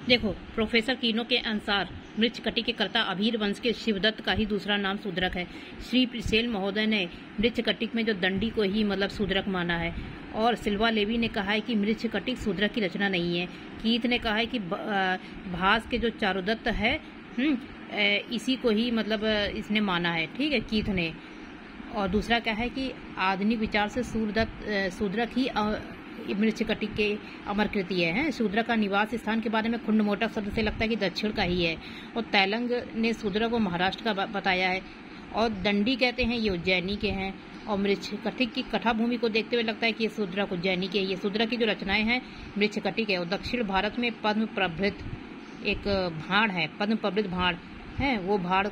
देखो, प्रोफेसर कीनो के अनुसार मृच्छकटि के कर्ता अभीर वंश के शिवदत्त का ही दूसरा नाम शूद्रक है। श्री प्रिसेल महोदय ने मृच्छकटिक में जो दंडी को ही मतलब शूद्रक माना है, और सिल्वा लेवी ने कहा है कि मृच्छकटिक शूद्रक की रचना नहीं है। कीथ ने कहा है कि भास के जो चारुदत्त है इसी को ही मतलब इसने माना है, ठीक है, कीथ ने। और दूसरा क्या है कि आधुनिक विचार से शूद्रक ही मृच्छकटिक के अमरकृति है। शूद्रक का निवास स्थान के बारे में खुंड-मोटक शब्द से लगता है कि दक्षिण का ही है, और तैलंग ने शूद्रक को महाराष्ट्र का बताया है, और दंडी कहते हैं ये उज्जैनी के हैं। और मृच्छकटिक की कथाभूमि को देखते हुए लगता है कि ये शूद्रक उज्जैनी के। ये शूद्रक की जो रचनाएं हैं मृच्छकटिक है। और दक्षिण भारत में पद्म प्रभृत एक भाड़ है, पद्म प्रभृत भाड़ है, वो भाड़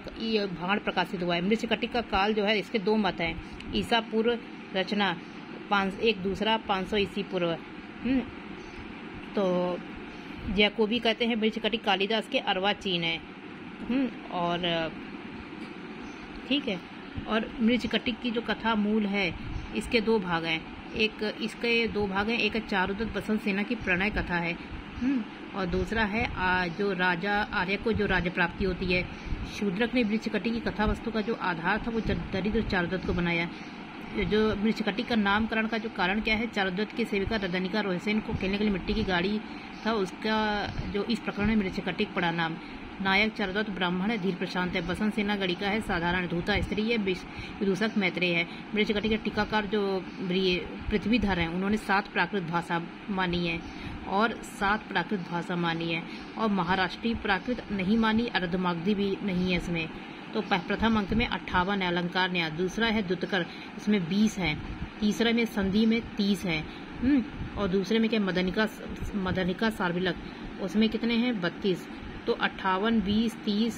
प्रकाशित हुआ है। मृच्छकटिक का काल जो है, इसके दो मत हैं। ईसा पूर्व रचना एक दूसरा 500 ईसी पूर्व। तो जैकोबी कहते हैं मृच्छकटिक कालिदास के अर्वाचीन है। और ठीक है, और मृच्छकटिक की जो कथा मूल है इसके दो भाग हैं। इसके दो भाग हैं, एक चारुदत्त बसंत सेना की प्रणय कथा है, और दूसरा है जो राजा आर्य को जो राज्य प्राप्ति होती है। शूद्रक ने मृच्छकटिक की कथा वस्तु का जो आधार था वो दरिद्र चारुदत्त को बनाया। जो मृच्छकटिक का नामकरण का जो कारण क्या है, चारुदत्त की सेविका रदनिका रोहसेन को खेलने के लिए मिट्टी की गाड़ी था, उसका जो इस प्रकरण में मृच्छकटिक पड़ा नाम। नायक चारुदत्त ब्राह्मण है, धीर प्रशांत है। बसंत सेना गणिका है, साधारण। धूता स्त्री है, विदूषक मैत्रेय है। मृच्छकटिक के टीकाकार जो पृथ्वीधर हैं उन्होंने 7 प्राकृत भाषा मानी है, और 7 प्राकृत भाषा मानी है, और महाराष्ट्रीय प्राकृत नहीं मानी, अर्धमागधी भी नहीं है इसमें। तो प्रथम अंक में 58 है अलंकार न्यास। दूसरा है द्युतकर, इसमें 20 है। तीसरे में संधि में 30 है। और दूसरे में क्या मदनिका सार्वलक, उसमें कितने हैं 32। तो 58, 20, 30,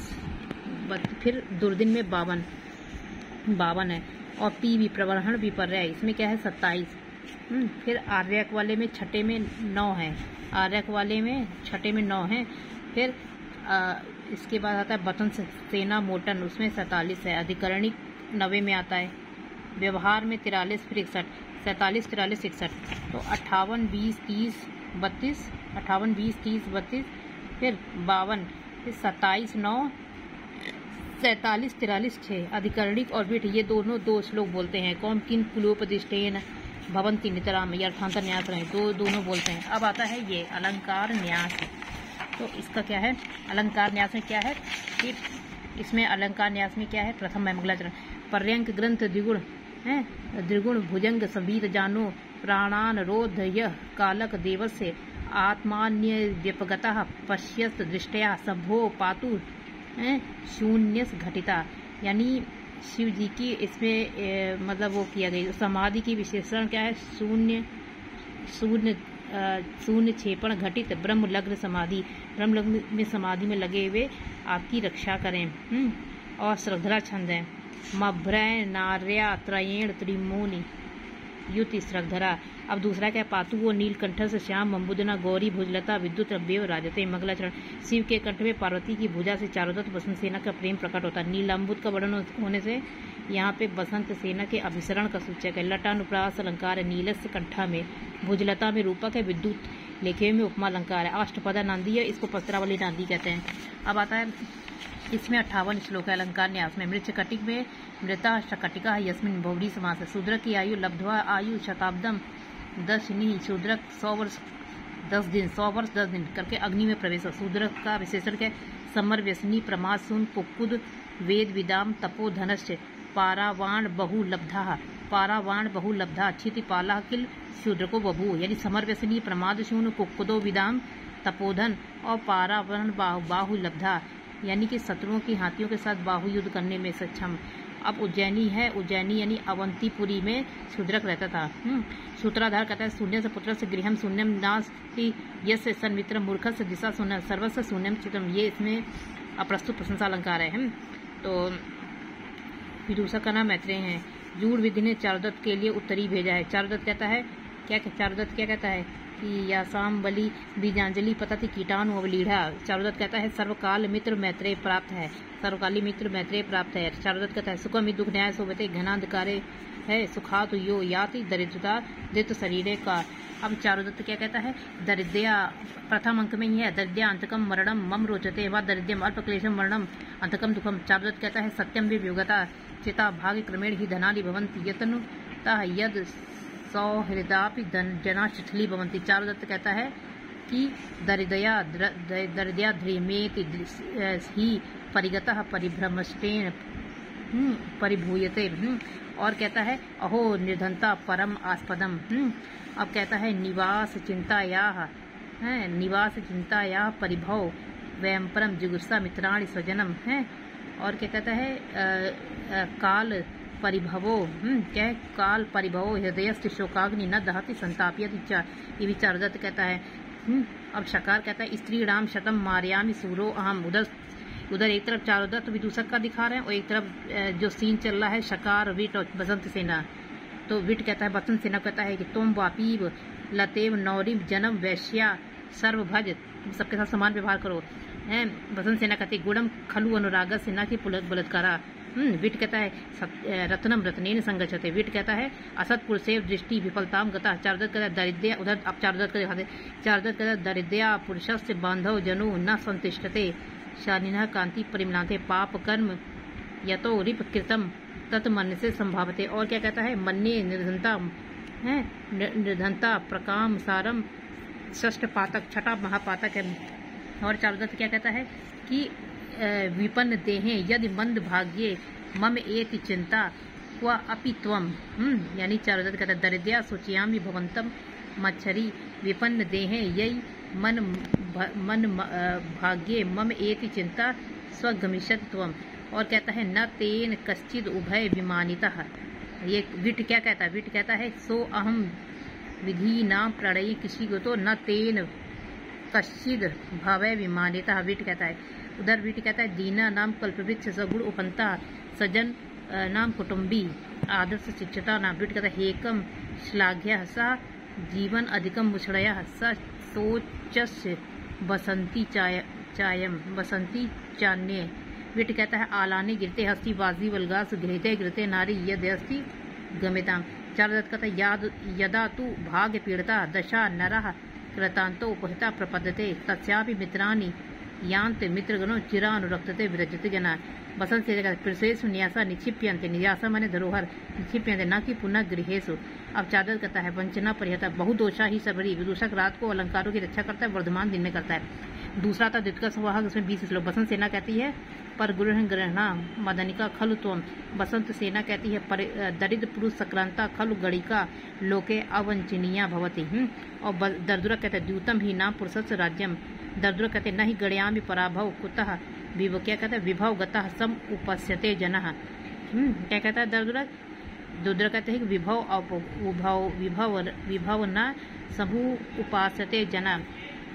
फिर दुर्दिन में 52 है। और पी भी प्रवहन विपर्य, इसमें क्या है 27। फिर आर्यक वाले में छठे में 9 है। आर्यक वाले में छठे में 9 है। फिर इसके बाद आता है बसंत सेना मोटन, उसमें 47 है। अधिकरणिक 90 में आता है। व्यवहार में 43, फिर 61, 47, 43, 61। तो 58, 20, 30, 32, 58, 20, 30, 32, फिर 52, फिर 27, 9, 47, 43, 6। अधिकरणिक और विट ये दोनों 2 श्लोक बोलते हैं। कौन किन कुलोपदिष्टेन भवन्ति नितराम, ये अर्थांतर न्यास रहे, दोनों बोलते हैं। अब आता है ये अलंकार न्यास। तो इसका क्या है, अलंकार न्यास में क्या है कि इसमें अलंकार न्यास में क्या है, प्रथम है मंगलाचरण। पर्यंक ग्रंथ द्विगुण है, द्विगुण भुजंग सबीर जानो, प्राणान रोध यह कालक देवस्य, आत्मान्य व्यपगतः पश्यस्त दृष्टया सभो पातु शून्य घटिता। यानी शिव जी की इसमें मतलब वो किया गया। समाधि की विशेषण क्या है, शून्य क्षेपण घटित ब्रह्म लग्न समाधि, ब्रह्म लग्न में समाधि में लगे हुए आपकी रक्षा करें। और श्रद्धा छंद है, मभ्रय नार्या त्रयेण त्रिमोनि युति श्रद्धरा। अब दूसरा क्या, पातु वो नीलकंठ से श्याम अम्बुजना गौरी भुजलता विद्युत अव्यव राजते। मंगलाचरण, शिव के कंठ में पार्वती की भुजा से चारुदत्त बसंत सेना का प्रेम प्रकट होता है। नीलाम्बुद का वर्णन होने से यहाँ पे बसंत सेना के अभिसरण का सूचक है। लटानुप्रास अलंकार है, नीलस्य कंठा में, भुजलता में रूपक है, विद्युत लेखे में उपमा अलंकार है। अष्टपदा नांदी है, इसको पस्त्रावली नांदी कहते हैं। अब आता है इसमें 58 श्लोक है अलंकार न्यास में। मृच्छकटिक में मृता शकटिका यस्मिन बहुव्रीहि समास है। शूद्रक की आयु लब्ध्वा आयु शताब्दम 10 शूद्रक 100 वर्ष 10 दिन 100 वर्ष 10 दिन करके अग्नि में प्रवेश। शूद्रक का विशेषण क्या, समर व्यसनी प्रमाद सुन पुक्कुद वेद विदाम तपो धनश्च पारावाण बहु लब्धा छिति पाला किल शूद्रको बभू। यानी समर व्यसनी प्रमाद शून पुक्कुदो विदाम तपोधन और पारावण बाहु लब्धा, यानी कि शत्रुओं की हाथियों के साथ बाहु युद्ध करने में सक्षम। अब उज्जैनी है, उज्जैनी यानी अवंतीपुरी में शूद्रक रहता था। सूत्राधार कहता है शून्य से पुत्र से गृहम शून्यम नास्ति यस्य सन्मित्र मूर्ख से दिशा शून्य सर्वस्व शून्यम चित्रम। ये इसमें अप्रस्तुत प्रशंसा अलंकार है। तो विदूषक का नाम मैत्रेय है। जूड़ विधि ने चारुदत्त के लिए उत्तरी भेजा है। चारुदत्त कहता है चारुदत्त क्या कहता है कि यासाम बलि बीजांजलि पतति कीटाणु अवलीढ़ा। चारुदत्त कहता है सर्वकाल मित्र मैत्रेय प्राप्त है, सर्वकाली मित्र मैत्रेय प्राप्त है। चारुदत्त कहता है सुखम दुख न्याय सोवते घनांधकारे है, सुखातु यो याति दरिद्रता दित शरीरे का। अब चारुदत्त क्या कहता है, दरिद्रया प्रथम अंक में ही है, दरिद्रया अंतकम मरणम मम रोचते व दरिद्रम अल्पक्लेशम मरणम अंतकम दुखम। चारुदत्त कहता है सत्यम वियोगता चिता भाग्य क्रमेण ही धनानि भवन्ति यतनुतः यद सौहृदापि जना शिथिली भवन्ति। चारुदत्त कहता है कि दरिद्रया ध्रीमेति ही परिगतः परिभ्रमष्टेन परिभूयते। और कहता है अहो निर्धनता परम आस्पदम। अब कहता है निवास चिंताया परिभव वयम परम जिगुस्सा मित्राणि स्वजनम है। और क्या कहता है काल परिभवो क्या है, काल परिभवो हृदयस्थ शोकाग्नि न दहति संताप्यति च, ये भी चारुदत्त कहता है। अब शकार कहता है स्त्री राम शतम मार्यामि सूरो अहम। उधर एक तरफ चारुदत्त विदूषक का दिखा रहे हैं और एक तरफ जो सीन चल रहा है शकार विट और बसंत सेना। तो विट कहता है, बसंत सेना कहता है कि तुम वापीव लतेव नौरिम जन्म वैश्या सर्वभज, सबके साथ समान व्यवहार करो है। बसंत सेना कहती गुणम खलु अनुराग सेना की बलात्कारा। विट कहता है रत्नम रत्नेन संगच्छते। विट कहता है असत पुरुषेव दृष्टि विफलताम गता। चारुदत्त कहता है दरिद्र, उधर अब चारुदत्त का दिखाते, चारुदत्त कहता है दरिद्रया पुरुषस्य बांधव जनो न संतिष्ठते शालिनः कांति परिमलाते पाप कर्म यतो रिप कृतम तत् मन से संभावते। और क्या कहता है मन्ये निर्धनता है, निर्धनता प्रकाम सारम षष्ठ पातक, छठा महापातक है। और चारुदत्त क्या कहता है कि विपन्न देहे यदि मंद भाग्ये मम एति चिंता क्व अपि त्वम। यानी चारुदत्त कहता है दरिद्रया सूचयामि भवंतम मच्छरी विपन्न देहे यही मन भाग्ये मम एति चिंता स्वगमिष्यति त्वम। और कहता है न तेन कश्चिद उभय विमानितः। ये विट क्या कहता है, विट कहता है सो अहम विधि नाम प्रणयी किसी को तो न तेन कश्चिद भवय विमानितः। विट कहता है, उधर विट कहता है दीना नाम कल्पवृक्ष सगुण उपंता सजन नाम कुटुंबी आदर्श शिक्षता नाम। विट कहता है हेकम श्लाघ्य सा जीवन अधिकम मुछड़या स सोचस्य बसंती चायम बसंती चान्य। विट कहता है आलाने गिरते हस्ती बाजी वलगास गृहते गृहते नारी यद हस्ती गमिताम। चारुदत्त कहता है यदा तू भाग्य पीड़ता दशा नरः कृतांतो उपहिता प्रपद्यते तस्यापि मित्राणि यांत मित्रगणो चिरानुरक्तते विरजते जना। बसंत से प्रशेषु न्यासा निक्षिप्यन्ते, निराशा माने धरोहर, निक्षिप्यन्ते न कि पुनः गृहेषु। अब चारुदत्त कहता है वंचना परिहता बहुदोषा ही सबरी। विदूषक रात को अलंकारों की रक्षा करता है, वर्धमान दिन में करता है। दूसरा था द्वितीय संवाहक, उसमें 20 श्लोक। बसंत सेना कहती है पर ग्रहणा मदनिका खलु त्वम। बसंत सेना कहती है दरिद्र पुरुष सक्रांता खलु गणिका लोके अवंचनीया भवती। और दर्दुरा कहते हैं द्यूतम ही नाम पुरुषस्य राज्यम। दर्दुरा कहते हैं न ही गणयामि पराभव कुतः विभव, क्या कहता है विभव गतः सम उपस्यते जनः। क्या कहता है दर्दुरा, दुर्दुरा कहते हैं कि विभव न समू उपासते जना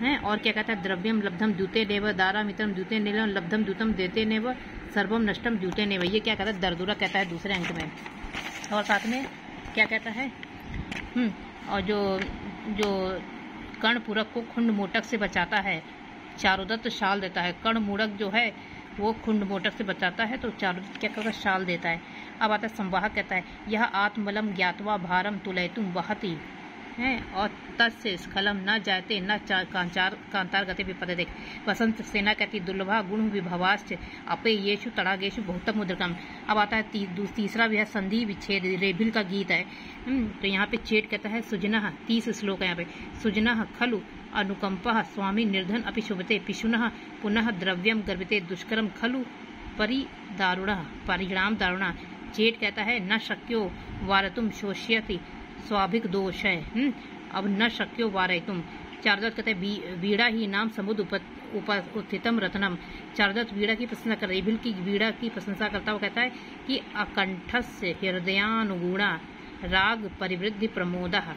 है। और क्या कहता है द्रव्यम लब्धम द्यूते नेव दारा मित्रम द्यूते नीलम लब्धम द्यूतम देते नेव सर्वम नष्टम द्यूते नेव। ये क्या कहता है दर्दुरा कहता है दूसरे अंक में। और साथ में क्या कहता है और जो कर्णपूरक को खुंड मोटक से बचाता है चारुदत्त शाल देता है। कर्णमूरक जो है वो खुंड मोटक से बचाता है तो चारुदत्त क्या कहता है शाल देता है। अब आता है संवाहक कहता है यह आत्मबलम ज्ञातवा भारम तुलयतुम वहति है और तस्य स्खलम न जायते न कांतार गति विपदते। वसंत सेना कहती दुर्लभा गुण विभवाश्च अपे येषु तड़ागेशु बहुतम मुद्रकम। अब आता है तीसरा भी है संधि विच्छेद, रेभिल का गीत है। तो यहाँ पे चेट कहता है सुजनः, 30 श्लोक है यहाँ पे। सुजनः खलु अनुकंपः स्वामी निर्धन अपि शुभते पिशुनः पुनः द्रव्यम गर्भिते दुष्करम खलु परिणाम दारुणा। चेट कहता है न शक्यो वारतुम शोष्यति स्वाभिक दोष है। अब न शक्यो वारयितुम। चारुदत्त कहते हैं वीड़ा ही नाम समुद्र उत्थितम रत्नम। चारुदत्त वीड़ा की प्रशंसा कर रेभिल की वीड़ा की प्रशंसा करता हुआ कहता है कि अकंठस्य हृदयानुगुणा राग परिवृद्धि प्रमोदः।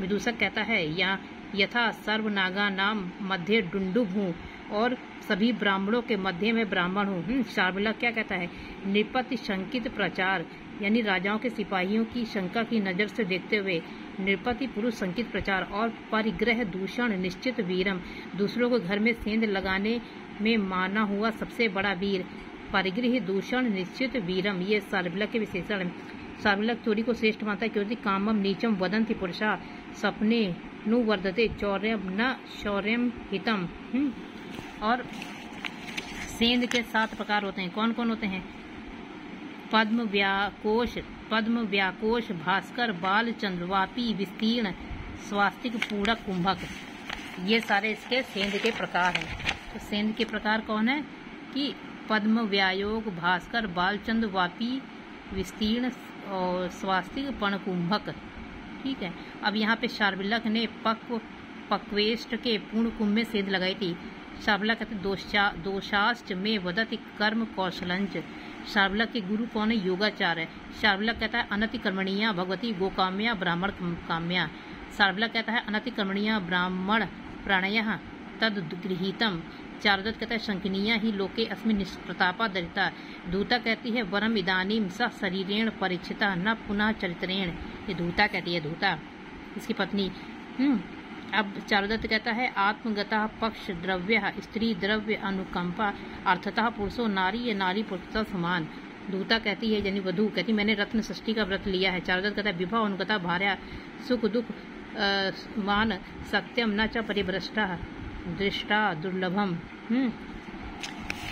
विदूषक कहता है या यथा सर्वनागा नाम मध्य डुंडुभ हूँ और सभी ब्राह्मणों के मध्य में ब्राह्मण हूँ। शार्विलक क्या कहता है निपति शंकित प्रचार, यानी राजाओं के सिपाहियों की शंका की नजर से देखते हुए नृपति पुरुष संकित प्रचार और परिग्रह दूषण निश्चित वीरम, दूसरों को घर में सेंध लगाने में माना हुआ सबसे बड़ा वीर। परिग्रह दूषण निश्चित वीरम ये शार्विलक के विशेषण है। शार्विलक चोरी को श्रेष्ठ मानता है क्योंकि कामम नीचम वदंति पुरुषा सपने नु वर्धते चौर्यम न शौर्यम हितम। और सेंध के 7 प्रकार होते हैं। कौन कौन होते हैं? पद्म व्याकोश, भास्कर, बाल, चंद्रवापी, विस्तीर्ण, स्वास्तिक, पूरक, कुंभक। ये सारे इसके सेंध के प्रकार हैं। तो सेंध के प्रकार कौन है कि पद्म, व्यायोग, भास्कर, बालचंद्र, वापी, विस्तीर्ण और स्वास्तिक, पण, कुंभक। ठीक है। अब यहाँ पे शार्विलक ने पक्वेष्ट के पूर्ण कुंभ में सेंध लगाई थी। शार्विलक कहते दोषाश्च में वदति कर्म कौशलंच। शार्विलक के गुरु कौन है? योगाचार्य। शार्विलक कहता है अनतिकर्मणीया भगवती गोकाम्या ब्राह्मण काम्या। शार्विलक कहता है अनतिकर्मणीया ब्राह्मण प्राणयः तद गृहीतम। चारुदत्त कहता है शंकिनीया ही लोके अस्मिन् निष्प्रतापा दरिता। धूता कहती है वरम इदानीम स शरीरेण परीक्षिता न पुनः चरित्रेण। ये धूता कहती है, धूता इसकी पत्नी। अब चारुदत्त कहता है आत्मगतः पक्ष द्रव्य स्त्री द्रव्य अनुकंपा अर्थतः पुरुषो नारी या नारी पुरुष समान। धूता कहती है यानी वधु कहती मैंने रत्न षष्ठी का व्रत लिया है। चारुदत्त कहता है विभा अनुगता भार्या सुख दुख मान सत्यम न च परिभ्रष्टा दृष्टा दुर्लभम।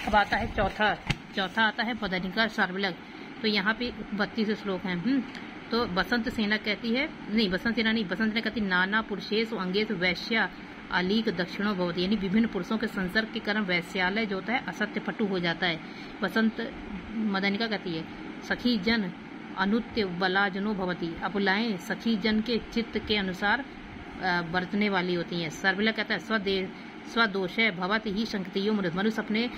अब आता है चौथा आता है पदनिका शार्विलक। तो यहाँ पे 32 श्लोक हैं। तो बसंत सेना कहती है बसंत सेना कहती नाना पुरुषेषु अंगेषु वैश्या अलीक दक्षिणो भवति। यानी विभिन्न पुरुषों के संसर्ग के कारण वैश्यालय जो होता है असत्य पटु हो जाता है। बसंत मदनिका कहती है सखी जन अनुत्य बलाजनो भवती। अबलाएं सखी जन के चित्त के अनुसार बरतने वाली होती हैं। शार्विलक कहता है स्वदोष भवत ही शंकितो मनुष्य अपने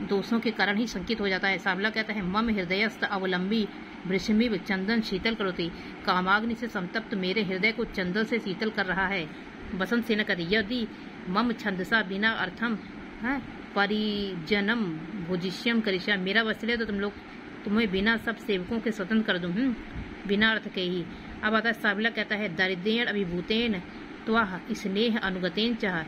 दोषों के कारण ही शंकित हो जाता है। शार्विलक कहता है मम हृदयस्थ अवलंबी वृषमिव चंदन शीतल करोति। कामाग्नि से संतप्त मेरे हृदय को चंदन से शीतल कर रहा है। बसंत सेना कहती यदि मम छंदसा बिना अर्थम परिजनम भुजिष्यम करिष्या। मेरा वसीले तो तुम्हें बिना सब सेवकों के स्वतंत्र कर दूं, बिना अर्थ के ही। अब आता है शार्विलक कहता है दरिद्रेण अभिभूतेन त्वः स्नेह अनुगतेन चह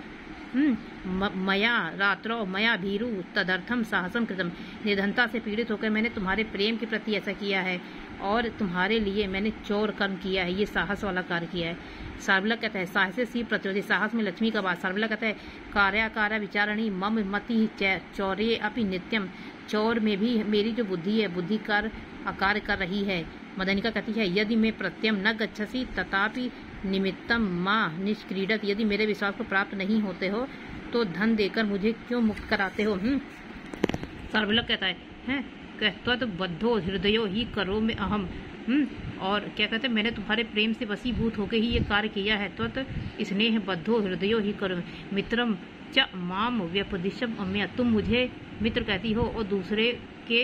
मया रात्रो मया भीरु तदर्थम साहसम कृतम। निर्धनता से पीड़ित होकर मैंने तुम्हारे प्रेम के प्रति ऐसा किया है और तुम्हारे लिए मैंने चौर कर्म किया है, ये साहस वाला कार्य किया है। शार्विलक कहता है साहस सी प्रतियोगी, साहस में लक्ष्मी का बात। शार्विलक कहता है कार्याकार विचारणी मम मति चौर्य अपि नित्यम। चौर में भी मेरी जो बुद्धि है बुद्धि कार्य कर रही है। मदनिका कहती है यदि मैं प्रत्यम न गच्छसी तथापि निमित्तम माँ निष्क्रीडत। यदि मेरे विश्वास को प्राप्त नहीं होते हो तो धन देकर मुझे क्यों मुक्त कराते हो। शार्विलक कहता है त्वत् बद्धो हृदयो ही करो में अहम। और क्या कहते हैं मैंने तुम्हारे प्रेम से वशीभूत होकर ही ये कार्य किया है। त्वत् स्नेह बद्धो हृदयो ही करो मित्रम च माम व्यपदिशम अम्या। तुम मुझे मित्र कहती हो और दूसरे के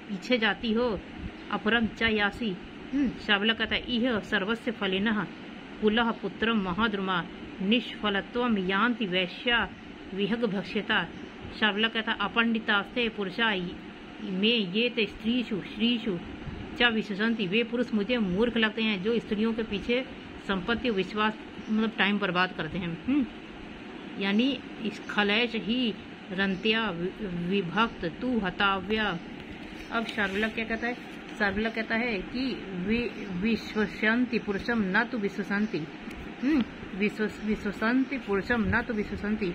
पीछे जाती हो। अपरम च यासी। शार्विलक कहता है इह सर्वस्य फलिनः कुलः पुत्रम महाद्रुमा निष्फलत्वम यान्ति वैश्या विहग भक्ष्यता। शार्विलक कहता है अपंडितास्ते पुरुषा में ये ते स्त्रीषु श्रीषु च विश्वसंति। वे पुरुष मुझे मूर्ख लगते हैं जो स्त्रियों के पीछे संपत्ति विश्वास टाइम बर्बाद करते हैं। यानी इस खलैश ही रंत्या विभक्त तू हताव्या। अब शार्विलक क्या कहता है? शार्विलक कहता है कि विश्वसंति पुरुषम न तो विश्वसंति। विश्वसंति पुरुषम न तो विश्वसंति।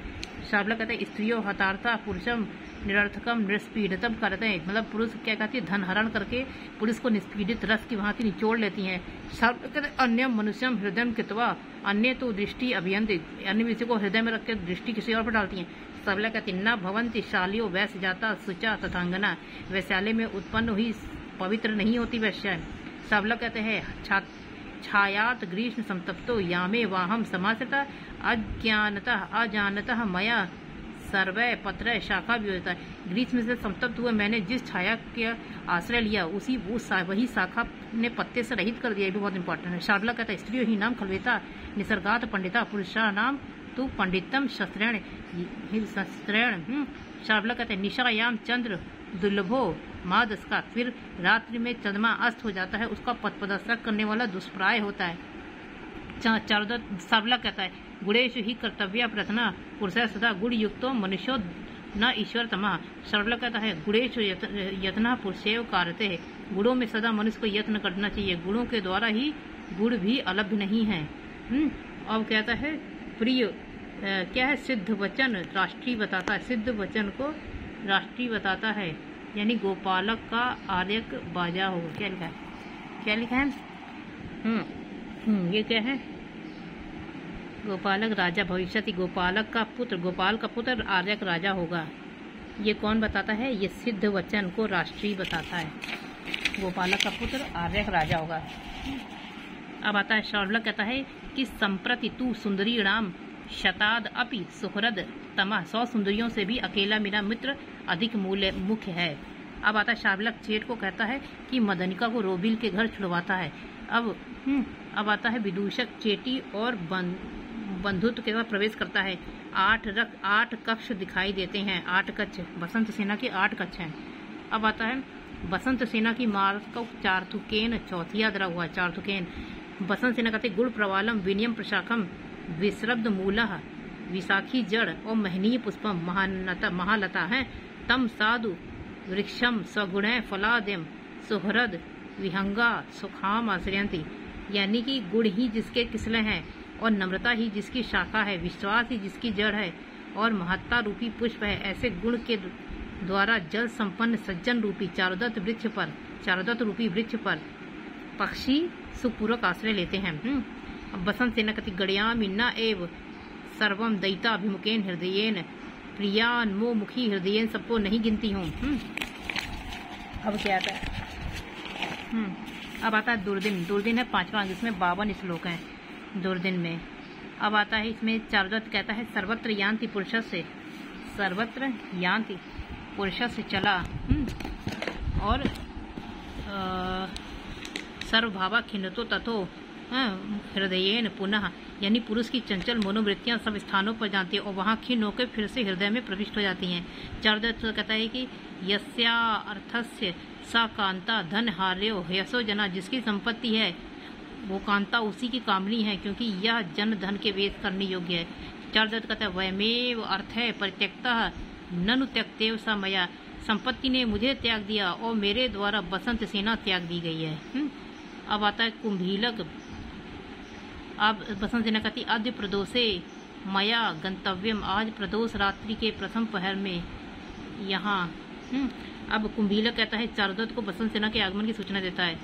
शार्विलक कहता है स्त्रियों हतारता पुरुषम निरर्थकम निष्पीडितम करते हैं। मतलब पुरुष क्या कहती है धन हरण करके पुरुष को निष्पीडित रस की भांति निचोड़ लेती हैं। शार्विलक कहते हैं अन्य मनुष्यम हृदय कृत्वा अन्य तो दृष्टि अभियंति। अन्य विषय को हृदय में रख के दृष्टि किसी और पर डालती हैं। शार्विलक कहती न भवंती शालियो वैश्य जाता सुचा तथांगना। वैश्यालय में उत्पन्न हुई पवित्र नहीं होती वैश्या। शार्विलक कहते हैं छायात ग्रीष्म संतप्तो यामे वाहम समाश्रिता अजानतः मया सर्वय पत्र शाखा भी होता है। ग्रीष्म से संतप्त हुए मैंने जिस छाया का आश्रय लिया वही शाखा ने पत्ते से रहित कर दिया। ये भी बहुत इंपॉर्टेंट है। शार्विलक कहता है स्त्रियों ही नाम खलवेता निसर्गात पंडिता पुरुषा नाम तू पंडितम शस्त्रेण। शार्विलक कहते हैं निशायाम चंद्र दुर्लभो मादस का। फिर रात्रि में चंद्रमा अस्त हो जाता है उसका पथ प्रदर्शन करने वाला दुष्प्राय होता है। चारुदत्त शार्विलक कहता है गुणेषु ही कर्तव्य प्रथना पुरुष सदा गुण युक्तो मनुष्यो न ईश्वर तमा। शार्विलक कहता है गुणेषु यत्न पुरुषेव कारते है। गुणों में सदा मनुष्य को यत्न करना चाहिए। गुणों के द्वारा ही गुण भी अलभ्य नहीं है। अब कहता है प्रिय क्या है, सिद्ध वचन राष्ट्रीय बताता है, सिद्ध वचन को राष्ट्रीय बताता है, यानी गोपालक का आर्यक बाजा होगा। क्या लिखा है, क्या लिखा है? ये क्या है, गोपालक राजा भविष्यति, गोपालक का पुत्र, गोपाल का पुत्र आर्यक राजा होगा। ये कौन बताता है? ये सिद्ध वचन को राष्ट्रीय बताता है, गोपालक का पुत्र आर्यक राजा होगा। अब आता है शार्लक, कहता है कि संप्रति तू सुंदरी राम शताद अपि सुहृद तमा, 100 सुंदरियों से भी अकेला मेरा मित्र अधिक मूल्य मुख्य है। अब आता है शार्लक चेट को कहता है कि मदनिका को रोबिल के घर छुड़वाता है। अब आता है विदूषक चेटी और बंधुत्व के बाद प्रवेश करता है। 8 कक्ष दिखाई देते हैं, 8 कक्ष, बसंत सेना के 8 कक्ष हैं। अब आता है बसंत सेना की मार्ग को चारथुकेन चौथिया दरा हुआ है, चारथुकेन। बसंत सेना कहते गुड़ प्रवालम विनियम प्रशाखम विश्रब्द मूलः विशाखी जड़ और महनीय पुष्पम महालता है। तम साधु वृक्षम स्वगुण फलाद्यम सुहृद विहंगा सुखाम आश्रयंती, यानी कि गुण ही जिसके किसले हैं और नम्रता ही जिसकी शाखा है, विश्वास ही जिसकी जड़ है और महत्ता रूपी पुष्प है, ऐसे गुण के द्वारा जल संपन्न सज्जन रूपी चारुदत्त रूपी वृक्ष पर पक्षी सुपूर्वक आश्रय लेते हैं। अब बसंत सेना कति गड़याम इन्ना एव सर्वम दैता अभिमुखेन हृदयेन प्रियान मो मुखी हृदयेन, सबको नहीं गिनती हूँ। अब क्या आता है? अब आता है दुर्दिन। दुर्दिन है 5वां, जिसमें 52 श्लोक हैं दुर्दिन में। अब आता है इसमें चारुदत्त कहता है सर्वत्र यान्ति पुरुषस्य, सर्वत्र यान्ति पुरुषस्य चला और सर्वभावा खिन्नतो तथो हृदयेन पुनः, यानी पुरुष की चंचल मनोवृत्तियां सब स्थानों पर जाती है और वहां खिन्न होकर फिर से हृदय में प्रविष्ट हो जाती हैं। चारुदत्त कहता है कि यस्या अर्थस्य सा कांता धन हार्यो यशो जना, जिसकी संपत्ति है वो कांता उसी की कामनी है, क्योंकि यह जन धन के वेद करने योग्य है। चारुदत्त कहता है वयमेव अर्थ है परित्यक्तः ननु त्यक्तेव सा मया, संपत्ति ने मुझे त्याग दिया और मेरे द्वारा बसंत सेना त्याग दी गई है। अब आता है कुंभीलक। अब बसंत सेना कहती अद्य प्रदोषे मया गंतव्यम, आज प्रदोष रात्रि के प्रथम पहर में यहाँ। अब कुंभीलक कहता है चारुदत्त को बसंत सेना के आगमन की सूचना देता है।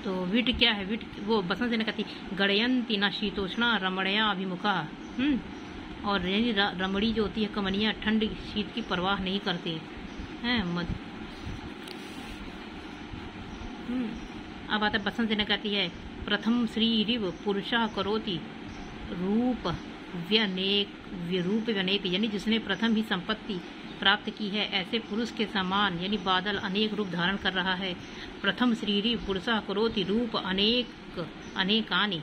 तो विट क्या है? विट वो बसंत सेना कहती गड़यंती न शीतोष्णा रमणया अभिमुखा, और यानी रमणी जो होती है कमनिया ठंड शीत की परवाह नहीं करती हैं। अब आता बसंत सेना कहती है प्रथम श्री रिव पुरुषः करोति रूप व्यनेक, यानी जिसने प्रथम ही संपत्ति प्राप्त की है ऐसे पुरुष के समान, यानी बादल अनेक रूप धारण कर रहा है। प्रथम श्री रिव पुरुषः करोति रूप अनेकानि।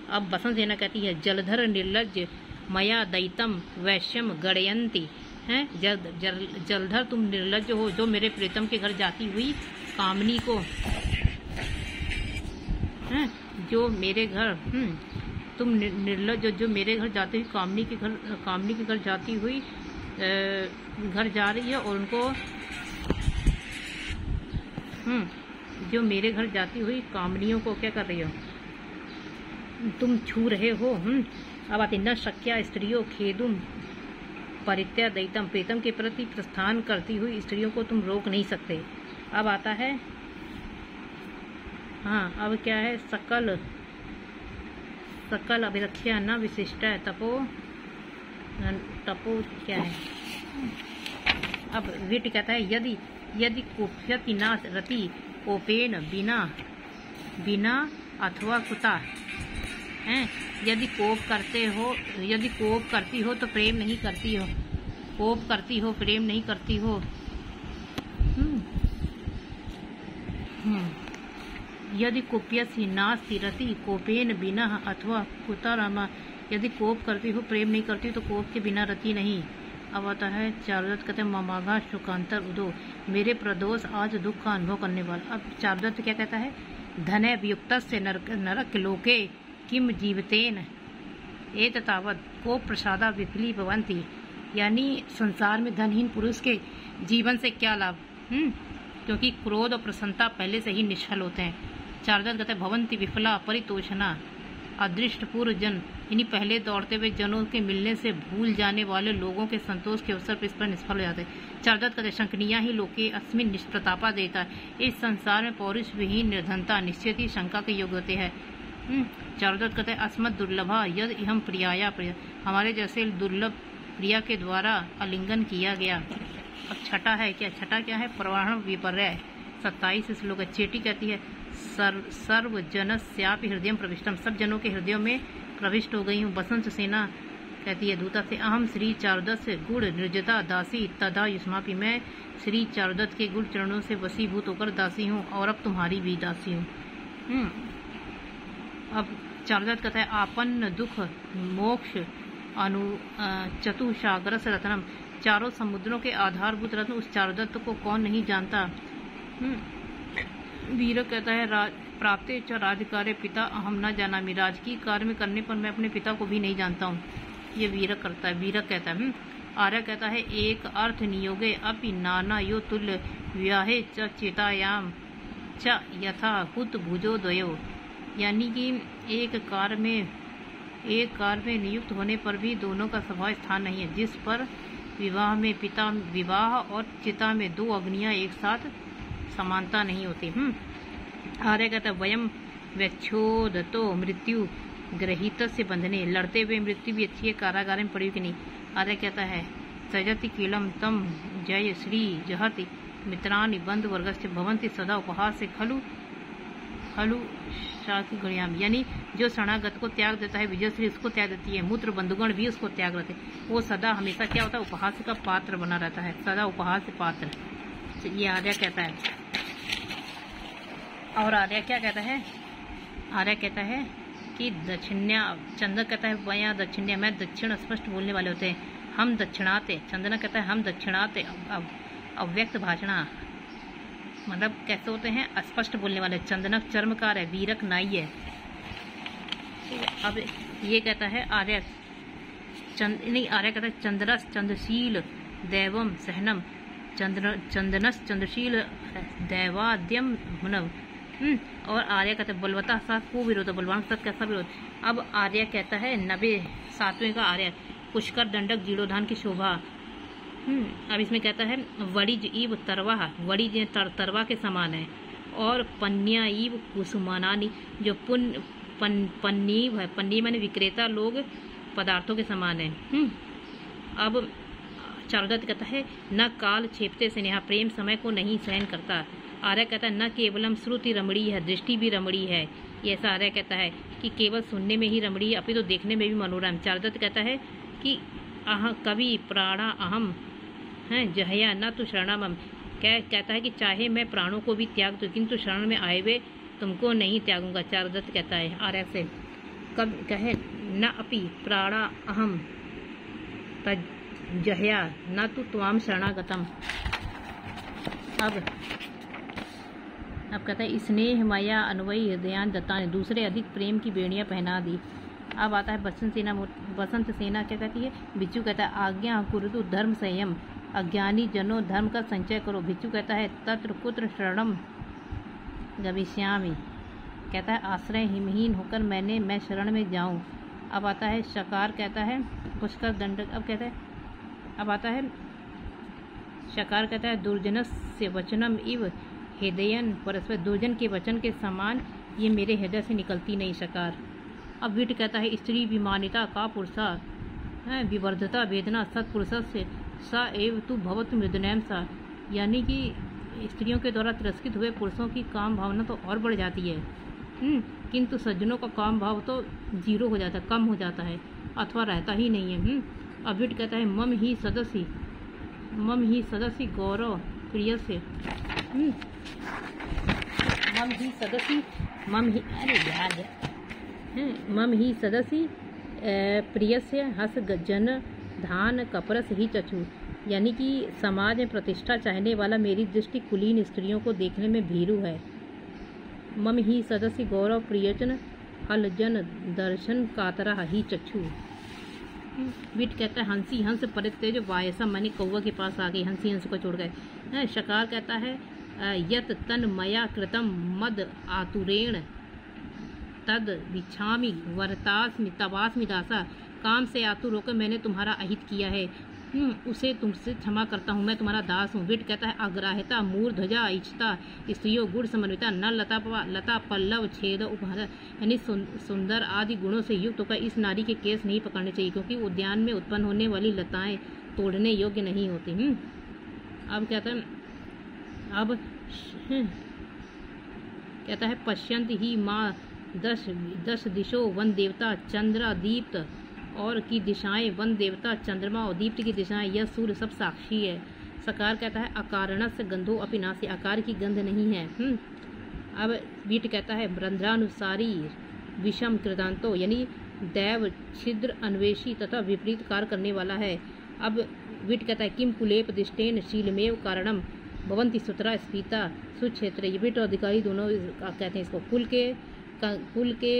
अब बसंत सेना कहती है जलधर निर्लज्ज मया दैतम वैश्यम गड़यंती हैं। जलधर तुम निर्लज्ज हो, जो मेरे प्रीतम के घर जाती हुई कामनी को जो मेरे घर तुम निर्लज्ज जो मेरे घर जाती हुई कामनी के घर जाती हुई घर जा रही है और उनको जो मेरे घर जाती हुई कामनियों को क्या कर रही हो तुम छू रहे हो। अब आती न शक्या स्त्रियों खेदुम परित्या दैतम, प्रीतम के प्रति प्रस्थान करती हुई स्त्रियों को तुम रोक नहीं सकते। अब आता है अब क्या है सकल अभिरक्षा न विशिष्ट है तपो क्या है। अब विट कहता है यदि कुप्यति न रति कोपेन बिना अथवा कुता हैं। यदि कोप करती हो तो प्रेम नहीं करती हो, कोप करती हो प्रेम नहीं करती हो। यदि कुप्यसि नास्ति रति कोपेन बिना अथवा कुतरमा, यदि कोप करती हो प्रेम नहीं करती तो कोप के बिना रति नहीं। अब आता है चारुदत्त कहते हैं ममाघा शुकांतर उदो, मेरे प्रदोष आज दुख का अनुभव करने वाला। अब चारुदत्त क्या कहता है धने वियुक्त से नरक लोके किम जीवतेन एततावत् को प्रसादा विफली भवंती, यानी संसार में धनहीन पुरुष के जीवन से क्या लाभ, क्योंकि क्रोध और प्रसन्नता पहले से ही निश्चल होते हैं। चारुदत्त कहते हैं भवंती विफला परितोषणा अदृष्टपूर्व जन यानी पहले दौड़ते हुए जनों के मिलने से भूल जाने वाले लोगों के संतोष के अवसर पर इस पर निष्फल हो जाते हैं। चारुदत्त कहते शंकनिया ही लोके अस्मिन निष्प्रतापा देता। इस संसार में पौरुष विहीन निर्धनता निश्चित ही शंका के योग्य होते हैं। चारुदत्त कहते हैं अस्मत् दुर्लभा यद हम प्रियाया प्रिय, हमारे जैसे दुर्लभ प्रिया के द्वारा आलिंगन किया गया। अब छठा है क्या, छठा क्या है, प्रवाहण विपर्य 27 श्लोक। चेटी कहती है सर्वजनस्यापि हृदय प्रविष्टम, सब जनों के हृदयों में प्रविष्ट हो गई हूँ। बसंत सेना कहती है दूता से अहम श्री चारुदत्त से गुण निर्जता दासी तदा युष्मापि, मैं श्री चारुदत्त के गुण चरणों से वसीभूत होकर दासी हूँ और अब तुम्हारी भी दासी हूँ। अब चारुदत्त कहता है आपन्न दुख मोक्ष अनु चतुसागरस रत्नम, चारों समुद्रों के आधारभूत रत्न उस चारुदत्त को कौन नहीं जानता। वीरक कहता है प्राप्ते च राजकार्य पिता अहम न जाना, राजकीय कार्य में करने पर मैं अपने पिता को भी नहीं जानता हूँ। ये वीरक करता है, वीरक कहता है। आर्य कहता है एक अर्थ नियोगे अपि नाना यो तुल्य व्याहे च चेतायाम च यथा हुत भुजो द्वयो, यानी कि एक कार्य में नियुक्त होने पर भी दोनों का स्वभाव स्थान नहीं है। जिस पर विवाह और चिता में दो अग्नियां एक साथ समानता नहीं होती। आर्य कहता है वयम व्यच्छोदतो मृत्यु ग्रहित से बंधने, लड़ते हुए मृत्यु भी अच्छी है, कारागार में पड़ी कि नहीं। आर्य कहता है सजति कीलम तम जय श्री जहति मित्रानि बंधु वर्गस्य भवंति सदा उपहार से खलु शाकी गणियाम, यानी जो शरणागत को त्याग देता है विजयश्री उसको त्याग देती है, मूत्र बंधुगण भी उसको त्याग रहते, वो सदा हमेशा क्या होता है उपहास का पात्र बना रहता है, सदा उपहास पात्र। ये आर्य कहता है। और आर्य क्या कहता है, आर्य कहता है कि दक्षिण्या, चंद्र कहता है वया दक्षिण्या, मैं दक्षिण स्पष्ट बोलने वाले होते हैं, हम दक्षिणाते, चंद्र कहता है हम दक्षिणाते अव्यक्त भाषणा, मतलब कैसे होते हैं अस्पष्ट बोलने वाले। चंदनक चर्मकार है, वीरक नाई है। अब ये कहता है आर्य आर्य कहता है चंद्रस चंद्रशील दैवम सहनम, चंदनस चंद्रशील दैवाद्यम हुनव। और आर्य कहता है बलवता साथ को विरोध, बलवान साथ कैसा विरोध। अब आर्य कहता है 97वें का आर्य पुष्कर दंडक जीर्णोद्धान की शोभा। अब इसमें कहता है वड़िज इव तरवा, वड़िज तरवा के समान है, और पन्या इव कुसुमानानी, जो पन्नीव है, पन्नी माने विक्रेता लोग पदार्थों के समान है। अब चारुदत्त कहता है न काल छेपते स्नेहा, प्रेम समय को नहीं सहन करता। आर्य कहता है न केवलम श्रुति रमणीय है, दृष्टि भी रमणीय है। ये ऐसा आर्य कहता है कि केवल सुनने में ही रमणीय, अभी तो देखने में भी मनोरम। चारुदत्त कहता है कि कवि प्राणा अहम है जहया न तो शरणम, कहता है कि चाहे मैं प्राणों को भी त्याग दूं किंतु शरण में आए हुए तुमको नहीं त्यागूंगा। चारुदत्त कहता है आर्य से कब कहे न अपि प्राणा अहम तजहया न तो त्वाम शरणागतम। अब कहता है स्नेह माया अन्वयी हृदयान दत्ता ने दूसरे अधिक प्रेम की बेड़ियां पहना दी। अब आता है बसंत सेना क्या कहती है, बिच्छू कहता है आज्ञा कुरुतु धर्म संयम, अज्ञानी जनों धर्म का संचय करो। भिक्षु कहता है तत्र कुत्र शरणम गविष्यामि, कहता है आश्रय हिमहीन होकर मैं शरण में जाऊं। अब आता है शकार कहता है पुष्कर दंडक, अब आता है शकार कहता है दुर्जनस्य वचनम इव हृदयन परस्पर, दुर्जन के वचन के समान ये मेरे हृदय से निकलती नहीं शकार। अब विट कहता है स्त्री विमानिता का पुरुषा है विवर्धता वेदना सत्पुरुष से सा एव तू भवत मृदनैम सा, यानी कि स्त्रियों के द्वारा तिरस्कृत हुए पुरुषों की काम भावना तो और बढ़ जाती है, किंतु सज्जनों का काम भाव तो जीरो हो जाता है, कम हो जाता है अथवा रहता ही नहीं है। अब विट कहता है मम ही सदस्य गौरव प्रिय से, मम ही सदस्य प्रिय से हस जन धान कपरस ही चचू, यानी कि समाज में प्रतिष्ठा चाहने वाला मेरी दृष्टि कुलीन स्त्रियों को देखने में भीरू है। मम ही सदस्य गौरव प्रियजन हल जन दर्शन कातरा ही चक्षु। विट कहता है हंसी हंस परितेज वायसा, मानी कौवा के पास आ गई, हंसी हंस को छोड़ गए। शकार कहता है यत तन मया कृतम मद आतुरेण तद विच्छामि वर्तास्मि तवास्मि दासा, काम से आतुर होकर मैंने तुम्हारा अहित किया है, उसे तुमसे क्षमा करता हूँ, मैं तुम्हारा दास हूँ। विट कहता है अग्राह्यता मूर्धजा इच्छता स्त्रियों गुण समन्विता न लता पल्लव छेद उपहर, यानी सुंदर आदि गुणों से युक्त होकर इस नारी के केस नहीं पकड़ने चाहिए, क्योंकि उद्यान में उत्पन्न होने वाली लताएं तोड़ने योग्य नहीं होती। अब कहता है अब कहता है पश्यंत ही माँ दश दिशो वन देवता चंद्र दीप्त, और की दिशाएं वन देवता चंद्रमा और दीप्त की दिशाएं यह सूर्य सब साक्षी है। सकार कहता है अकारणस्य गंधो अपिनाशी, आकार की गंध नहीं है। अब बीट कहता है रंध्रानुसारी विषम कृतांतो, यानी दैव छिद्र अन्वेषी तथा विपरीत कार्य करने वाला है। अब बीट कहता है किम कुलेप दिष्टेन शीलमेव कारणम भवंती सुतरा स्फीता सुक्षेत्र, ये बीट और अधिकारी दोनों कहते हैं इसको। कुल के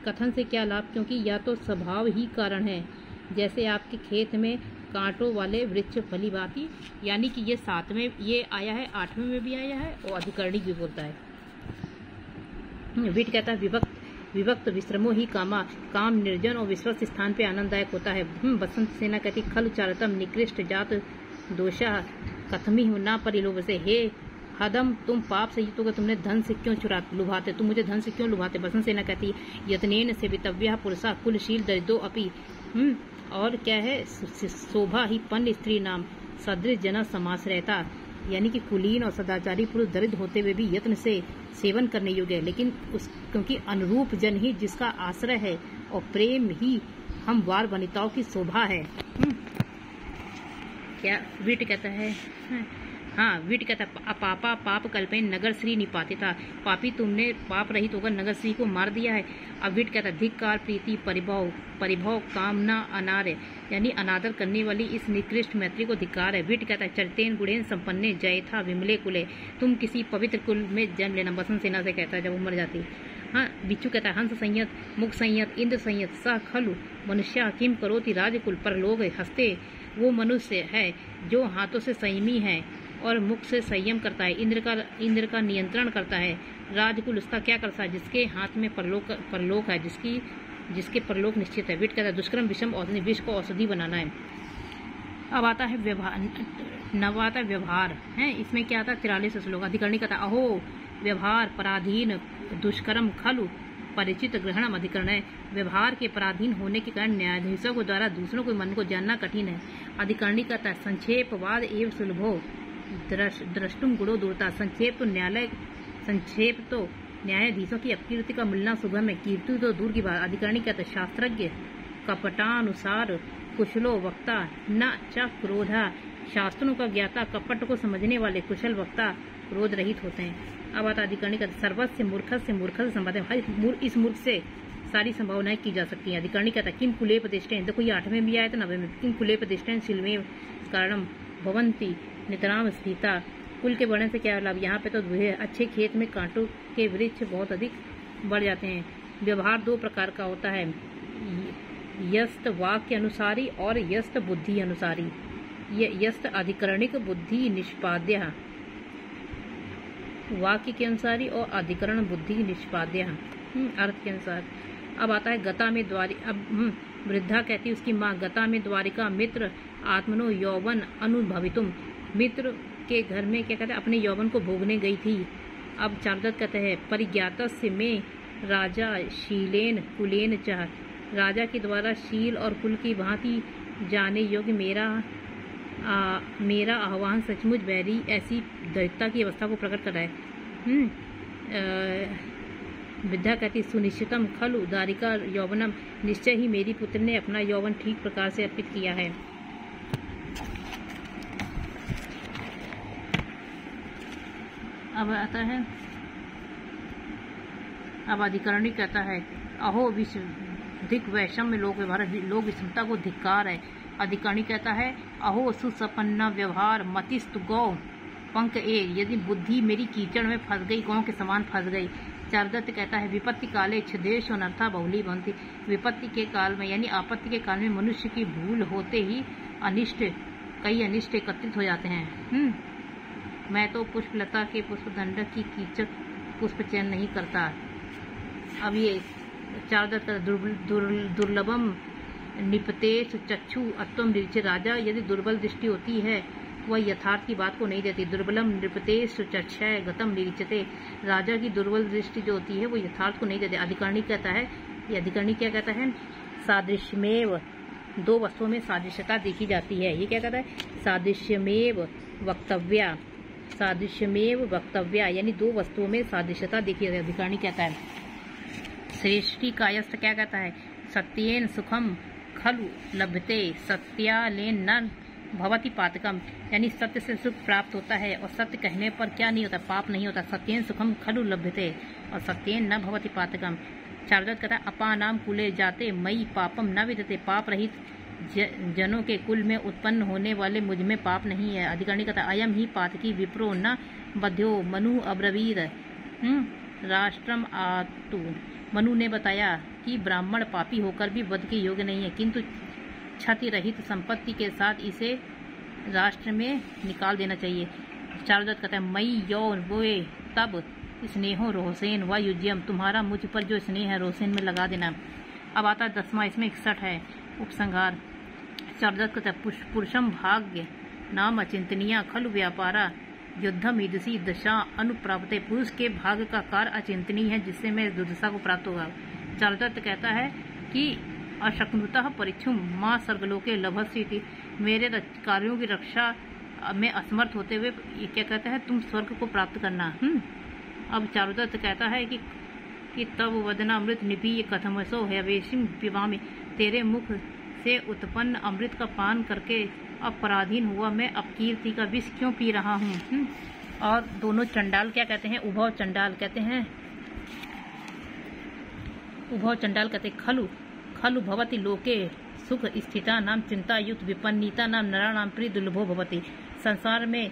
कथन से क्या लाभ, क्योंकि या तो स्वभाव ही कारण है, जैसे आपके खेत में कांटों वाले वृक्ष फली भांति, यानी कि ये 7वें ये आया है, 8वें में भी आया है और अधिकरणी भी बोलता है। विट कहता है विभक्त विश्रमो ही कामा, काम निर्जन और विश्वस्त स्थान पे आनंददायक होता है। बसंत सेना कहती खल चारतम निकृष्ट जात दोषा कथमी हो ना परिलोभ से, हे हदम तुम पाप से युक्त होकर तुमने धन से क्यों लुभाते, तुम मुझे धन से क्यों लुभाते। बसंत सेना कहती यत्नेन से वितव्य पुरुषा कुलशील दरिद्रो अपि, और क्या है शोभा ही पन्न स्त्री नाम सदृश जना समास रहता, यानी कि कुलीन और सदाचारी पुरुष दरिद्र होते हुए भी यत्न से सेवन करने योग्य है, लेकिन क्योंकि अनुरूप जन ही जिसका आश्रय है और प्रेम ही हम वार वनिताओं की शोभा है। क्या विट कहता है, हाँ विट कहता है पापा पाप कल्पेन नगर श्री निपाते था, पापी तुमने पाप रहित होकर नगर श्री को मार दिया है। अब विट कहता है धिक्कार प्रीति परिभव कामना अनार्य, यानी अनादर करने वाली इस निकृष्ट मैत्री को धिक्कार है। विट कहता है चरितेन गुणेन संपन्ने जय था विमले कुले, तुम किसी पवित्र कुल में जन्म लेना। बसंत सेना से कहता है जब वो मर जाती। हाँ बिच्छू कहता है हंस संयत मुख संयत इंद्र संयत स खलु मनुष्य किम करोति राजकुल, पर लोग हंसते वो मनुष्य है जो हाथों से संयमी है और मुख से संयम करता है, इंद्र का नियंत्रण करता है। राजकुल उसका क्या करता है, जिसके हाथ में परलोक है, जिसके परलोक निश्चित है। विट कहता है दुष्कर्म विषम औषधि, विष को औषधि बनाना है। अब आता है व्यवहार है, इसमें क्या आता है 43 श्लोक। अधिकरणी कहता है अहो व्यवहार पराधीन दुष्कर्म खलु परिचित ग्रहणम अधिकरण है, व्यवहार के पराधीन होने के कारण न्यायाधीशों के द्वारा दूसरों के मन को जानना कठिन है। अधिकरणी कहता है संक्षेपवाद एवं सुलभो द्रष्टुम गुणो दूरता, संक्षेप तो न्यायाधीशों की अपकीर्ति का मिलना सुगम है, कीर्ति तो दूर की बात। अधिकरणी कहते शास्त्रज्ञ कपटानुसार कुशलो वक्ता न च क्रोधा, शास्त्रों का ज्ञाता कपट को समझने वाले कुशल वक्ता क्रोध रहित होते हैं। अब आता अधिकरणी कहते सर्वस्व मूर्ख से संबंध, इस मूर्ख से सारी संभावनाएं की जा सकती हैं। अधिकरणी कहता किम कुले प्रतिष्ठें, देखो ये 8वें भी आया था 9वें में, किम कुले प्रतिष्ठें शिल्मेव कारणम भवंती नितराम स्थिता, कुल के बढ़ने से क्या लाभ। यहाँ पे तो अच्छे खेत में कांटों के वृक्ष बहुत अधिक बढ़ जाते हैं। व्यवहार 2 प्रकार का होता है, यस्त वाक्य अनुसारी और यस्त बुद्धि अनुसारी। यस्त अधिकरणिक बुद्धि निष्पाद्य, वाक्य के अनुसारी और अधिकरण बुद्धि निष्पाद्य अर्थ के अनुसार। अब आता है गता में द्वारी। अब वृद्धा कहती है उसकी माँ गता में द्वारिका मित्र आत्मनो यौवन अनुभवितुम, मित्र के घर में क्या कहते हैं अपने यौवन को भोगने गई थी। अब चारदत्त कहते हैं परिज्ञातस्य में राजा शीलेन कुलेन चाह, राजा के द्वारा शील और कुल की भांति जाने योग्य मेरा आह्वान सचमुच बैरी ऐसी दैत्यता की अवस्था को प्रकट कर रहा है। विद्या कहती सुनिश्चितम खलु दारिका यौवनम, निश्चय ही मेरी पुत्र ने अपना यौवन ठीक प्रकार से अर्पित किया है। अब आता है अब अधिकरणी कहता है अहो विश्वधिक वैषम्य लोक व्यवहार, लोक विषमता को धिक्कार है। अधिकरणी कहता है अहो सुसपन्ना व्यवहार मतिस्तु गौ पंक एक, यदि बुद्धि मेरी कीचड़ में फंस गई, गांव के समान फंस गई। चारदत्त कहता है विपत्ति काले क्षदेश अनर्था बहुली बनती, विपत्ति के काल में यानी आपत्ति के काल में मनुष्य की भूल होते ही कई अनिष्ट एकत्रित हो जाते हैं। मैं तो पुष्पलता के पुष्पदंड की कीचक पुष्प चयन नहीं करता। अब ये चारुदत्त का दुर्लभम निपतेश चक्षु अत्वम निरीचे राजा, यदि दुर्बल दृष्टि होती है वह यथार्थ की बात को नहीं देती। दुर्बलम नृपतेश चक्षय गतम निरीचते, राजा की दुर्बल दृष्टि जो होती है वो यथार्थ को नहीं देती। अधिकरणी कहता है, ये अधिकरणी क्या कहता है, सादृश्यमेव, दो वस्तुओं में सादृश्यता देखी जाती है। ये क्या कहता है, सादृश्यमेव वक्तव्या, सादृश्यमेव वक्तव्या, यानी दो वस्तुओं में सादृश्यता देखी जाती है, अधिकरणी कहता है। श्रेष्ठी कायस्थ क्या कहता है, सत्येन सुखम खलु लभते सत्यालेन न भवति पातकम, यानी सत्य से सुख प्राप्त होता है और सत्य कहने पर क्या नहीं होता, पाप नहीं होता। सत्येन सुखम खलु लभते और सत्येन न भवति पातकम। चारुदत्त कहता है, अपानाम कुले जाते मई पापम न विदते, पाप रहित जनों के कुल में उत्पन्न होने वाले मुझ में पाप नहीं है। अधिकरणी कहता है, अयम ही पातकी विप्रो न बध्यो मनु अब्रवीर राष्ट्रम आतु, मनु ने बताया कि ब्राह्मण पापी होकर भी वध के योग्य नहीं है, किंतु क्षति रहित संपत्ति के साथ इसे राष्ट्र में निकाल देना चाहिए। चारुदत्त कहता है, मई यौन बोए तब स्नेहो रोहसेन व युज्यम, तुम्हारा मुझ पर जो स्नेह है रोहसेन में लगा देना। अब आता है 10वां, इसमें 61 है उपसंहार। चारुदत्त कहता है, पुरुषम भाग्य नाम अचिंतनीय खलु व्यापारा युद्धम ईदसी दशा अनुप्राप्ते, पुरुष के भाग्य का कार्य अचिंतनीय है जिससे मैं दुर्दशा को प्राप्त होगा। चारुदत्त कहता है कि अशक्नुतः परिच्छुम माँ सर्वलोके लभस्यति, मेरे कार्यों की रक्षा में असमर्थ होते हुए क्या कहता है, तुम स्वर्ग को प्राप्त करना। अब चारुदत्त कहता है कि तब वदनामृत निपीय कथमसो हवेशिम पिबामि, तेरे मुख से उत्पन्न अमृत का पान करके अपराधीन हुआ मैं अपकीर्ति का विष क्यों पी रहा हूँ। और दोनों चंडाल क्या कहते हैं, उभव चंडाल कहते हैं, उभव चंडाल कहते हैं, खलु खलु भवति लोके सुख स्थिता नाम चिंता युक्त विपन्नीता नाम नरा नाम प्रिय दुर्लभो भवति, संसार में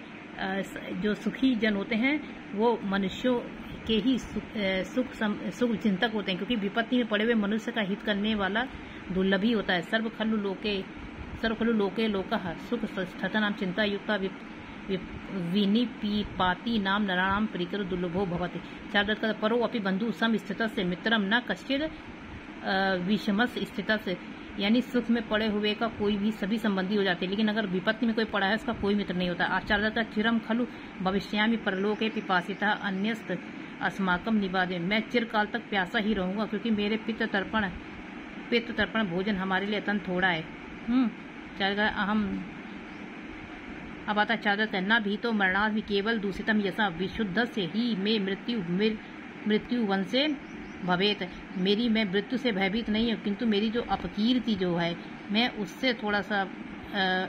जो सुखी जन होते हैं वो मनुष्यों के ही सुख चिंतक होते हैं, क्योंकि विपत्ति में पड़े हुए मनुष्य का हित करने वाला दुर्लभ ही होता है। सर्व खलु लोके लोकः सुख स्थिता नाम चिंता युक्ता विनिपाति नाम नराणाम प्रीकर दुर्लभो भवति। चारुदत्त का परो अपि बंधु सम स्थितस्य मित्रम न कश्चिद विषमस स्थितस्य, यानी सुख में पड़े हुए का कोई भी सभी संबंधी हो जाते हैं, लेकिन अगर विपत्ति में कोई पड़ा है उसका कोई मित्र नहीं होता। आचार्य चिरम खलु भविष्यामि परलोके पिपासिता अन्यस्त अस्माकम निवादे, मैं चिरकाल तक प्यासा ही रहूंगा क्योंकि मेरे पितृ तर्पण भोजन हमारे लिए अत्यंत थोड़ा है। अहम अब आता चादत न भी तो मरणादि केवल दूषितम यसा विशुद्ध से ही में मृत्यु वंशे भवेत, मेरी मैं मृत्यु से भयभीत नहीं हूँ, किंतु मेरी जो अपकीर्ति जो है मैं उससे थोड़ा सा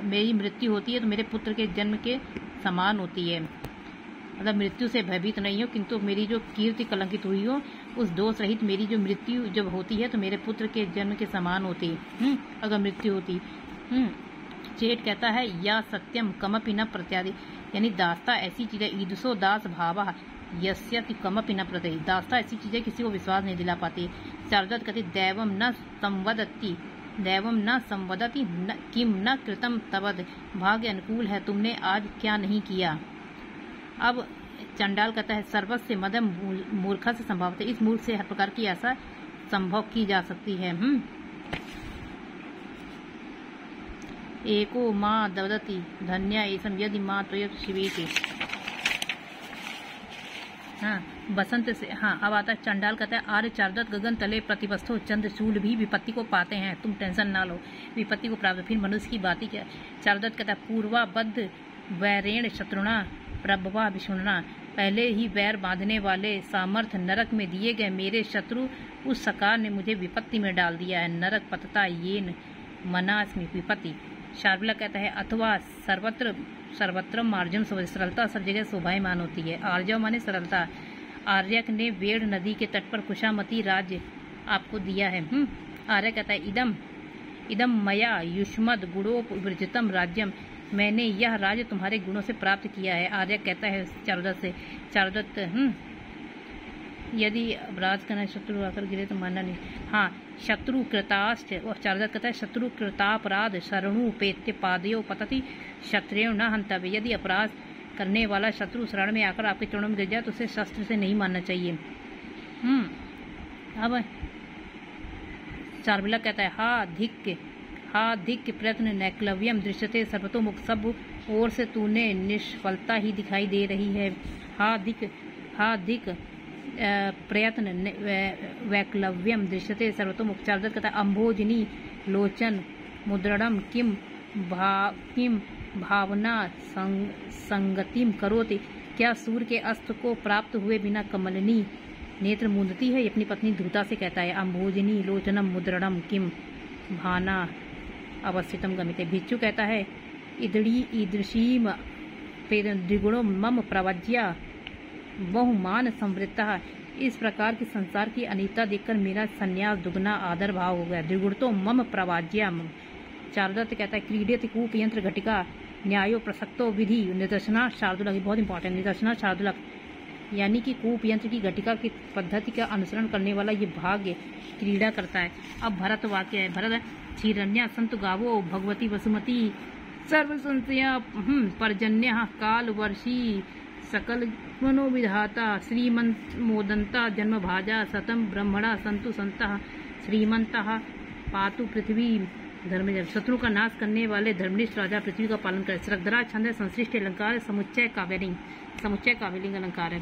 मेरी मृत्यु होती है तो मेरे पुत्र के जन्म के समान होती है। मतलब मृत्यु से भयभीत नहीं हो किंतु मेरी जो कीर्ति कलंकित हुई हो उस दोष रहित मेरी जो मृत्यु जब होती है तो मेरे पुत्र के जन्म के समान होती है अगर मृत्यु होती। चेट कहता है या सत्यम कमपि न प्रत्यादि, यानी दास्ता ऐसी चीज है, ईदुषो दास भावा यस्यति कमपि न प्रत्यय, दास्ता ऐसी चीज है किसी को विश्वास नहीं दिला पाती। चारुदत्त कहती दैवम न संवदति किम न कृतम तवद, भाग्य अनुकूल है तुमने आज क्या नहीं किया। अब चंडाल कहता है सर्वस्व मदम मूर्ख से संभव, इस मूर्ख से हर प्रकार की आशा संभव की जा सकती है। एको माँ दवदति धन्या एसम यदि माँ त्वय शिवेति। हाँ बसंत से, हाँ अब आता है चंडाल कहता है आर्य चारुदत्त गगन तले प्रतिवस्थो चंद्रचूल भी विपत्ति को पाते हैं, तुम टेंशन ना लो, विपत्ति को प्राप्त। फिर मनुष्य की बात ही क्या। चारुदत्त कहता है पूर्वाबद्ध वैरेण शत्रुणा प्रभवा विष्णुना, पहले ही वैर बांधने वाले सामर्थ्य नरक में दिए गए मेरे शत्रु उस सकार ने मुझे विपत्ति में डाल दिया है। नरक पतता येन मनास्मि विपत्ति। शार्विला कहता है अथवा सर्वत्र मार्जम, सरलता सब जगह शोभायमान होती है। आर्जव माने सरलता। आर्यक ने वेड़ नदी के तट पर कुशामती राज्य आपको दिया है। आर्य कहता है इदम मया युष्मद गुणोपवृजितम राज्यम, मैंने यह राज्य तुम्हारे गुणों से प्राप्त किया है। आर्य कहता है चारुदत्त से, चारुदत्त यदि अपराध करना शत्रु आकर गिरे तो मानना नहीं। हाँ शत्रु कृताश्च, और चारुदत्त कहता है शत्रु कृतापराध शरणु पेत्य पादयो पतति क्षत्रियो न हंतव्य, यदि अपराध करने वाला शत्रु शरण में आकर आपके चरणों में गिर जाए तो उसे शस्त्र से नहीं मानना चाहिए। अब चार्विलक कहता है हा धिक प्रयत्न नैक्लव्यम दृश्यते सर्वतोमुख, सब ओर से तूने निष्फलता ही दिखाई दे रही है। हा धिक प्रयत्न वैक्लव्यम दृश्यते सर्वतोमुख। चार्विलक कहता है अम्भोजनी लोचन मुद्रणम किम भावना संगतिम करोति, क्या सूर्य के अस्त को प्राप्त हुए बिना कमलिनी नेत्र मूंदती है। अपनी पत्नी द्रुता से कहता है अम्भोजनी लोचनम मुद्रणम किम भाना अवस्थितम गमिते। भिक्षु कहता है ईदृशीम द्विगुणो मम प्रवज्या बहुमान संवृत्ता, इस प्रकार की संसार की अनिता देखकर मेरा संन्यास दुगना आदर भाव हो गया। द्विगुण तो मम प्रवाज्या। चारुदत्त कहता है क्रीडित कूप यंत्र घटिका न्यायो प्रसक्तो विधि निदर्शना शार्दुलक, बहुत इंपॉर्टेंट, निदर्शना शार्दुलक यानी कि कूप यंत्र की घटिका की पद्धति का अनुसरण करने वाला ये भाग्य क्रीड़ा करता है। अब भरत वाक्य है। भरत क्षीरण्या संत गावो भगवती वसुमती सर्व संशया पर्जन्य काल वर्षी सकल मनोविधाता श्रीमंत मोदंता जन्म भाजा सतम ब्रह्मणा संतु संता श्रीमंता पातु पृथ्वी धर्म। शत्रु का नाश करने वाले धर्मनिष्ठ राजा पृथ्वी का पालन करे। सरगधरा छंद संश्लिष्ट अलंकार समुच्चय काव्यलिंग अलंकार है।